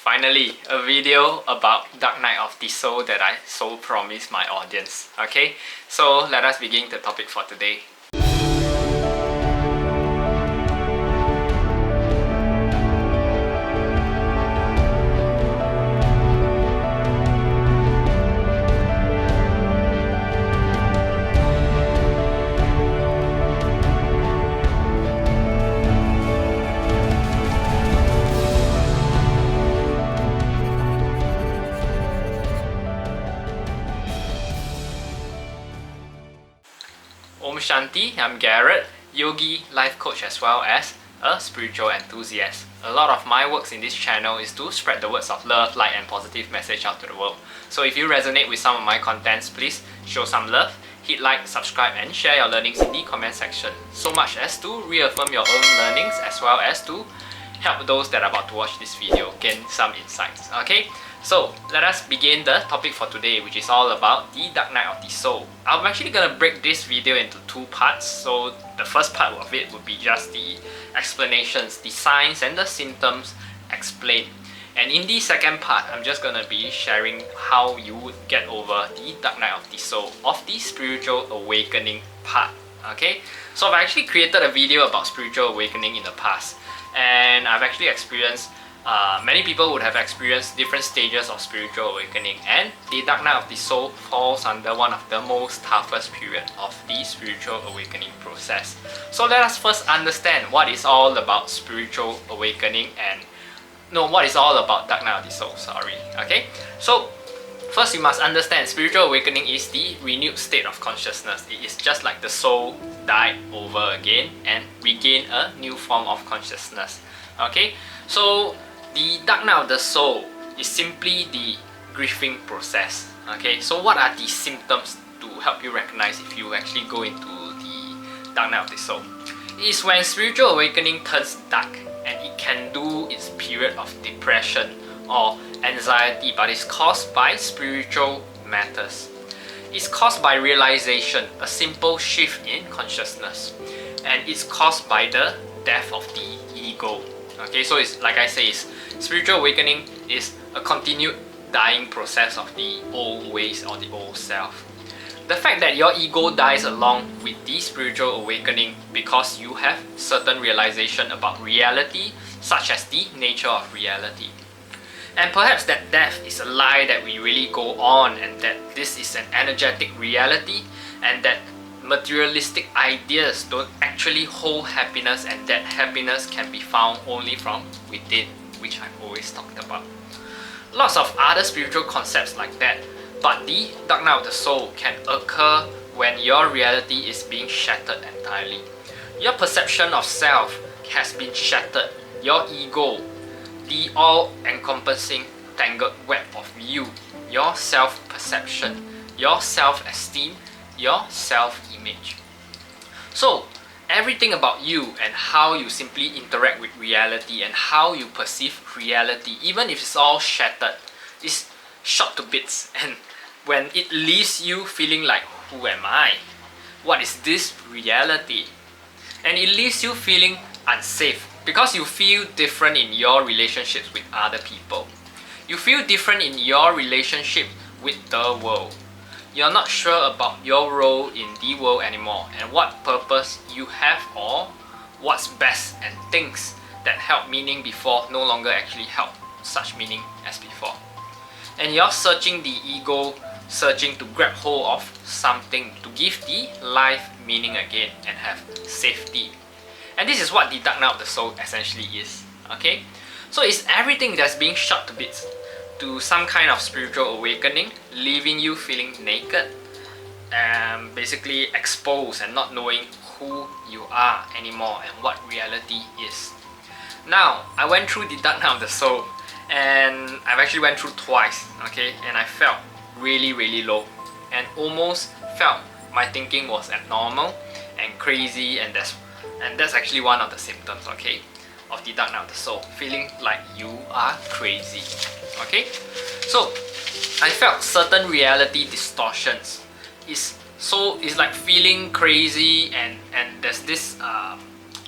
Finally, a video about Dark Night of the Soul that I so promised my audience. Okay, so let us begin the topic for today. Om Shanti, I'm Garret, yogi, life coach as well as a spiritual enthusiast. A lot of my works in this channel is to spread the words of love, light and positive message out to the world. So if you resonate with some of my contents, please show some love, hit like, subscribe and share your learnings in the comment section. So much as to reaffirm your own learnings as well as to help those that are about to watch this video gain some insights. Okay? So let us begin the topic for today, which is all about the Dark Night of the Soul. I'm actually gonna break this video into two parts. So the first part of it would be just the explanations, the signs and the symptoms explained. And in the second part, I'm just gonna be sharing how you would get over the Dark Night of the Soul of the spiritual awakening part. Okay, so I've actually created a video about spiritual awakening in the past, and I've actually experienced many people would have experienced different stages of spiritual awakening, and the Dark Night of the Soul falls under one of the most toughest period of the spiritual awakening process. So let us first understand what is all about spiritual awakening what is all about Dark Night of the Soul, okay? So first you must understand spiritual awakening is the renewed state of consciousness. It is just like the soul died over again and regain a new form of consciousness. Okay, so the Dark Night of the Soul is simply the grieving process. Okay, so what are the symptoms to help you recognize if you actually go into the Dark Night of the Soul? It is when spiritual awakening turns dark, and it can do its period of depression or anxiety, but it's caused by spiritual matters. It's caused by realization, a simple shift in consciousness, and it's caused by the death of the ego. Okay, so it's like I say, spiritual awakening is a continued dying process of the old ways or the old self. The fact that your ego dies along with the spiritual awakening because you have certain realization about reality, such as the nature of reality. And perhaps that death is a lie that we really go on, and that this is an energetic reality, and that materialistic ideas don't actually hold happiness, and that happiness can be found only from within, which I've always talked about. Lots of other spiritual concepts like that, but the Dark Night of the Soul can occur when your reality is being shattered entirely. Your perception of self has been shattered. Your ego, the all-encompassing tangled web of you, your self-perception, your self-esteem, your self-image. So everything about you and how you simply interact with reality and how you perceive reality, even if it's all shattered, is shot to bits. And when it leaves you feeling like, who am I? What is this reality? And it leaves you feeling unsafe because you feel different in your relationships with other people. You feel different in your relationship with the world. You're not sure about your role in the world anymore, and what purpose you have, or what's best, and things that held meaning before no longer actually held such meaning as before. And you're searching the ego, searching to grab hold of something to give the life meaning again and have safety. And this is what the Dark Night of the Soul essentially is. Okay? So it's everything that's being shot to bits to some kind of spiritual awakening, leaving you feeling naked and basically exposed and not knowing who you are anymore and what reality is. Now, I went through the Dark Night of the Soul, and I've actually went through twice, okay, and I felt really low and almost felt my thinking was abnormal and crazy, and that's actually one of the symptoms, okay, of the Dark Night of the Soul, feeling like you are crazy. Okay, so I felt certain reality distortions. It's like feeling crazy, and there's this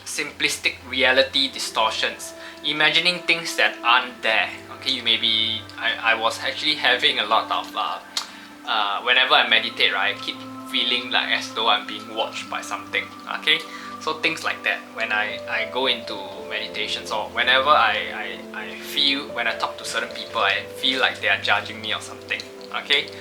simplistic reality distortions, imagining things that aren't there. Okay, you may be, I was actually having a lot of, whenever I meditate, right, I keep feeling like as though I'm being watched by something. Okay, so things like that. When I go into meditations, or whenever I feel, when I talk to certain people, I feel like they are judging me or something. Okay,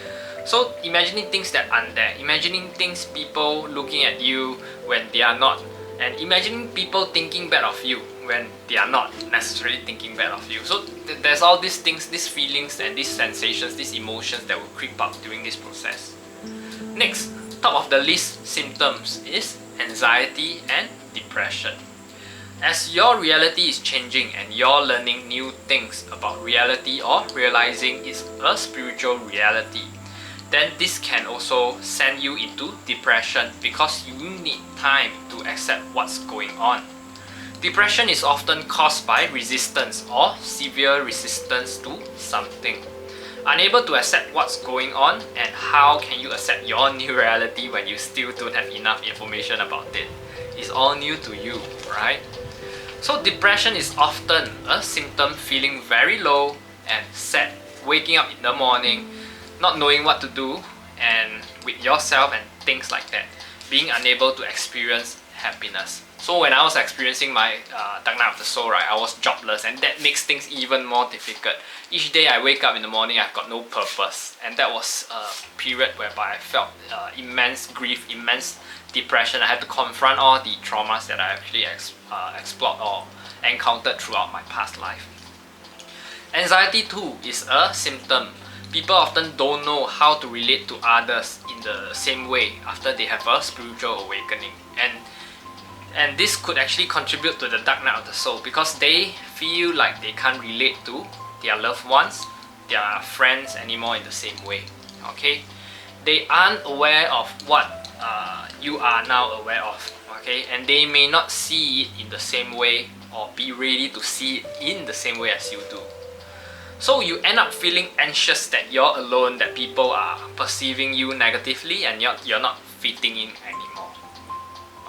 so imagining things that aren't there, imagining things, people looking at you when they are not, and imagining people thinking bad of you when they are not necessarily thinking bad of you. So there's all these things, these feelings and these sensations, these emotions that will creep up during this process. Next, top of the list symptoms is anxiety and depression. As your reality is changing and you're learning new things about reality or realizing it's a spiritual reality, then this can also send you into depression because you need time to accept what's going on. Depression is often caused by resistance or severe resistance to something. Unable to accept what's going on, and how can you accept your new reality when you still don't have enough information about it? It's all new to you, right? So depression is often a symptom feeling very low and sad, waking up in the morning, not knowing what to do and with yourself and things like that, being unable to experience happiness. So when I was experiencing my dark night of the soul, right, I was jobless, and that makes things even more difficult. Each day I wake up in the morning, I've got no purpose, and that was a period whereby I felt immense grief, immense depression. I had to confront all the traumas that I actually explored or encountered throughout my past life. Anxiety too is a symptom. People often don't know how to relate to others in the same way after they have a spiritual awakening, and this could actually contribute to the dark night of the soul because they feel like they can't relate to their loved ones, their friends anymore in the same way. Okay, they aren't aware of what you are now aware of. Okay, and they may not see it in the same way or be ready to see it in the same way as you do. So you end up feeling anxious that you're alone, that people are perceiving you negatively and you're not fitting in anymore.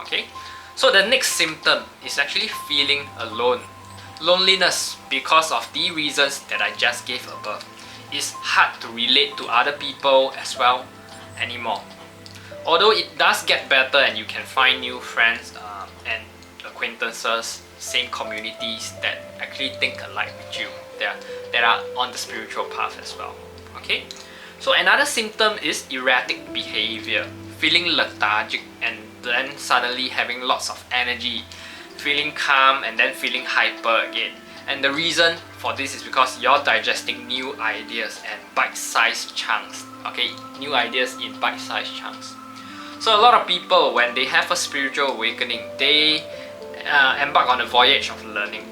Okay, so the next symptom is actually feeling alone. Loneliness, because of the reasons that I just gave above. It's hard to relate to other people as well anymore. Although it does get better and you can find new friends and acquaintances, same communities that actually think alike with you, that are on the spiritual path as well. Okay, so another symptom is erratic behavior, feeling lethargic and then suddenly having lots of energy, feeling calm and then feeling hyper again. And the reason for this is because you're digesting new ideas and bite-sized chunks. Okay, new ideas in bite-sized chunks. So a lot of people, when they have a spiritual awakening, they embark on a voyage of learning.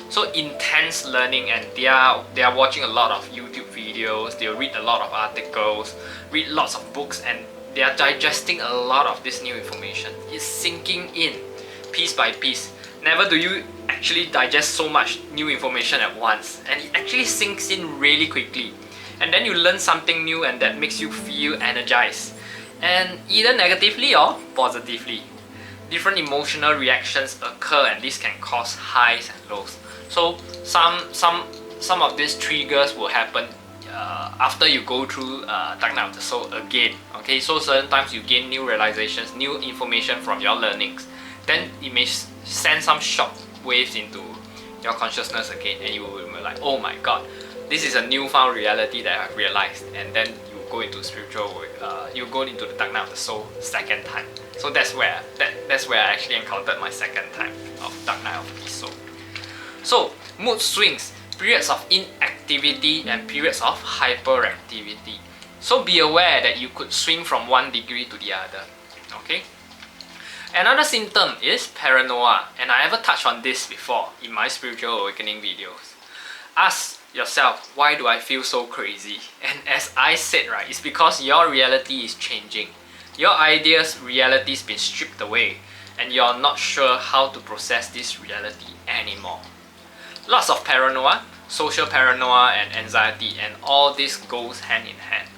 So intense learning, and they are watching a lot of YouTube videos, they'll read a lot of articles, read lots of books, and they are digesting a lot of this new information. It's sinking in piece by piece. Never do you actually digest so much new information at once, and it actually sinks in really quickly. And then you learn something new and that makes you feel energized, and either negatively or positively. Different emotional reactions occur, and this can cause highs and lows. So some of these triggers will happen after you go through dark night of the soul again. Okay, so certain times you gain new realizations, new information from your learnings, then it may send some shock waves into your consciousness again, and you will be like, oh my god, this is a newfound reality that I've realized. And then you go into spiritual, you go into the dark night of the soul second time. So that's where I actually encountered my second time of dark night of the soul. So mood swings, periods of inactivity and periods of hyperactivity. So be aware that you could swing from one degree to the other. Okay. Another symptom is paranoia, and I ever touched on this before in my spiritual awakening videos. Ask yourself, why do I feel so crazy? And as I said, right, it's because your reality is changing. Your ideas, reality's been stripped away, and you're not sure how to process this reality anymore. Lots of paranoia, social paranoia and anxiety, and all this goes hand in hand.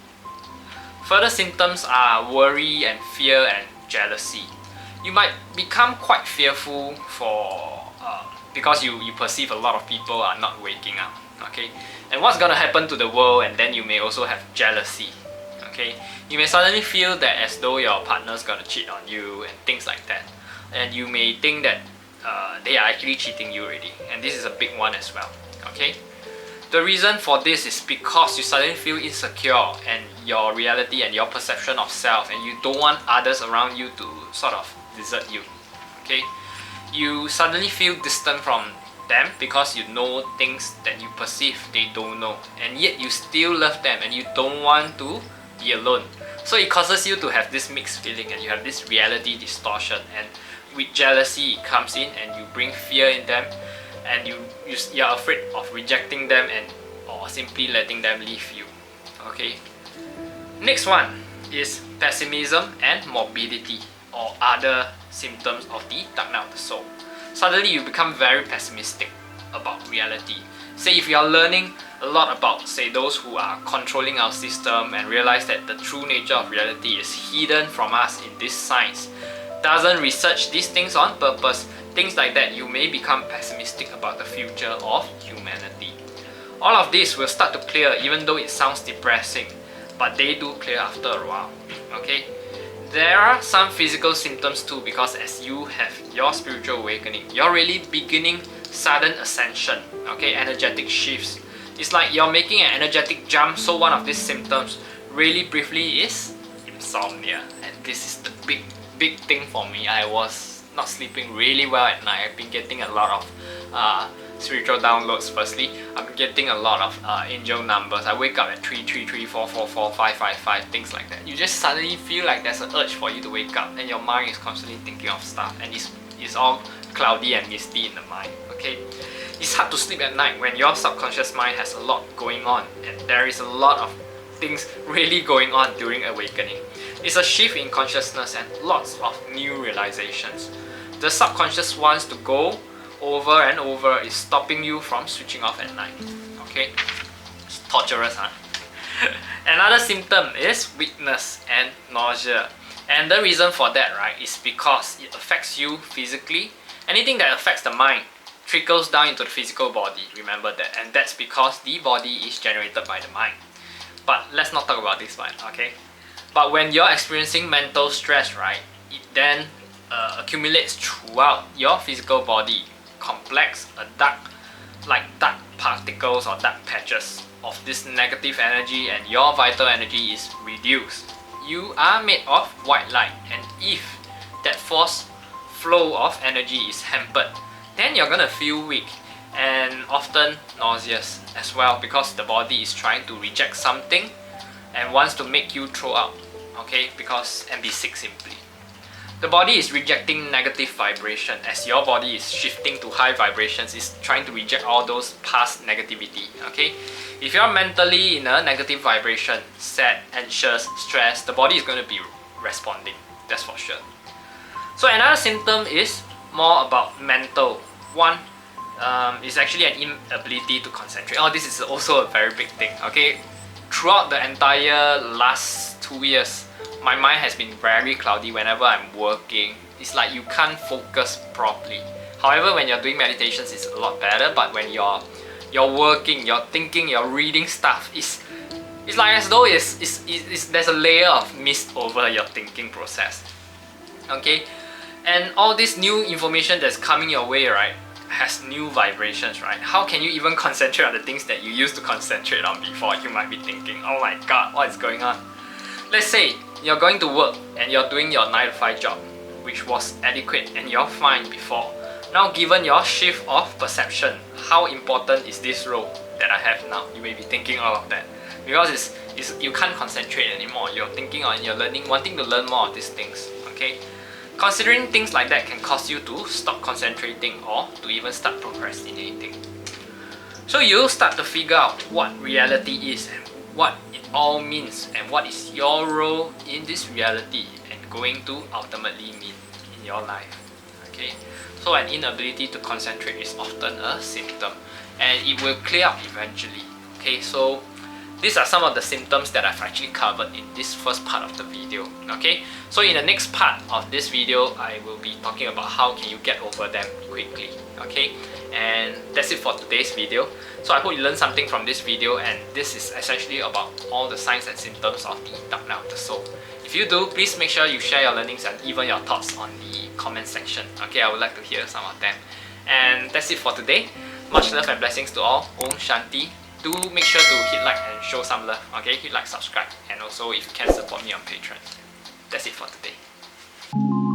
Further symptoms are worry and fear and jealousy. You might become quite fearful because you perceive a lot of people are not waking up. Okay, and what's gonna happen to the world, and then you may also have jealousy. Okay, you may suddenly feel that as though your partner's gonna cheat on you and things like that, and you may think that they are actually cheating you already, and this is a big one as well. Okay, the reason for this is because you suddenly feel insecure and your reality and your perception of self, and you don't want others around you to sort of desert you. Okay, you suddenly feel distant from them because you know things that you perceive they don't know, and yet you still love them and you don't want to be alone. So it causes you to have this mixed feeling, and you have this reality distortion, and with jealousy it comes in and you bring fear in them, and you're afraid of rejecting them and or simply letting them leave you. Okay, next one is pessimism and morbidity, or other symptoms of the dark night of the soul. Suddenly you become very pessimistic about reality. Say if you are learning a lot about, say, those who are controlling our system, and realize that the true nature of reality is hidden from us in this science, doesn't research these things on purpose, things like that, you may become pessimistic about the future of humanity. All of this will start to clear, even though it sounds depressing, but they do clear after a while. Okay, there are some physical symptoms too, because as you have your spiritual awakening, you're really beginning sudden ascension. Okay, energetic shifts. It's like you're making an energetic jump. So one of these symptoms, really briefly, is insomnia, and this is the big thing for me. I was not sleeping really well at night. I've been getting a lot of spiritual downloads. Firstly, I've been getting a lot of angel numbers. I wake up at 333, 444, 555, things like that. You just suddenly feel like there's an urge for you to wake up, and your mind is constantly thinking of stuff, and it's all cloudy and misty in the mind. Okay, it's hard to sleep at night when your subconscious mind has a lot going on, and there is a lot of things really going on during awakening. It's a shift in consciousness and lots of new realizations. The subconscious wants to go over and over, is stopping you from switching off at night. Okay, it's torturous, huh? Another symptom is weakness and nausea, and the reason for that, right, is because it affects you physically. Anything that affects the mind trickles down into the physical body, remember that, and that's because the body is generated by the mind. But let's not talk about this one. Okay, but when you're experiencing mental stress, right, it then accumulates throughout your physical body, complex, dark particles or dark patches of this negative energy, and your vital energy is reduced. You are made of white light, and if that force flow of energy is hampered, then you're gonna feel weak and often nauseous as well, because the body is trying to reject something and wants to make you throw up. Okay, and be sick simply. The body is rejecting negative vibration as your body is shifting to high vibrations. It's trying to reject all those past negativity. Okay, if you're mentally in a negative vibration, sad, anxious, stressed, the body is going to be responding. That's for sure. So another symptom is more about mental. One is actually an inability to concentrate. Oh, this is also a very big thing. Okay, throughout the entire last 2 years, my mind has been very cloudy whenever I'm working. It's like you can't focus properly. However, when you're doing meditations, it's a lot better. But when you're working, you're thinking, you're reading stuff, it's like as though there's a layer of mist over your thinking process. Okay, and all this new information that's coming your way, right, has new vibrations, right? How can you even concentrate on the things that you used to concentrate on before? You might be thinking, oh my god, what is going on? Let's say you're going to work and you're doing your 9 to 5 job, which was adequate and you're fine before. Now, given your shift of perception, how important is this role that I have now? You may be thinking all of that, because you can't concentrate anymore. You're thinking on, you're learning, wanting to learn more of these things. Okay, considering things like that can cause you to stop concentrating or to even start procrastinating. So you'll start to figure out what reality is and what it all means, and what is your role in this reality and going to ultimately mean in your life. Okay, so an inability to concentrate is often a symptom, and it will clear up eventually. Okay, so these are some of the symptoms that I've actually covered in this first part of the video. Okay, so in the next part of this video, I will be talking about how can you get over them quickly. Okay, And that's it for today's video. So I hope you learned something from this video, and this is essentially about all the signs and symptoms of the dark night of the soul. If you do, please make sure you share your learnings and even your thoughts on the comment section. Okay, I would like to hear some of them. And that's it for today. Much love and blessings to all. Om Shanti. Do make sure to hit like and show some love. Okay, hit like, subscribe, and also if you can support me on Patreon. That's it for today.